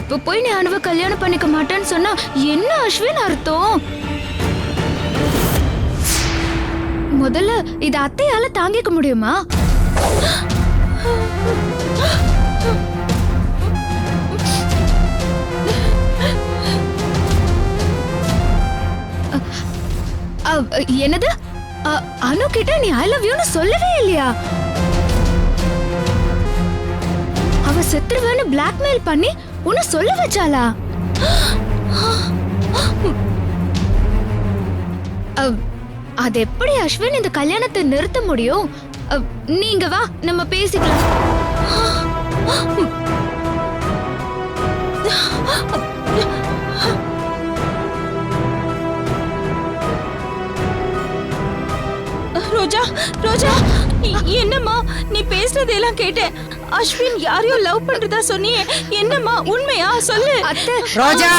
இப்ப போய் நீ அனுவ கல்யாணம் பண்ணிக்க மாட்டேன்னு சொன்னா என்ன அஸ்வின் அர்த்தம்? முதல்ல இத அத்தையால தாங்கிக்க முடியுமா? என்னது? அனு கிட்ட நீ ஐ லவ் யூன்னு சொல்லவே இல்லையா? அவ செத்துருவேன்னு பிளாக்மெயில் பண்ணி உன்னை சொல்ல வச்சாளா? அது எப்படி அஸ்வின் இந்த கல்யாணத்தை நிறுத்த முடியும்? நீங்க வா, நம்ம பேசிக்கலாம். ரோஜா, ரோஜா, என்னம்மா நீ பேசுறதெல்லாம் கேட்டேன். அஸ்வின் யாரையோ லவ் பண்றதா சொன்னியே, என்னம்மா உண்மையா சொல்லு. அத்தை, ரோஜா,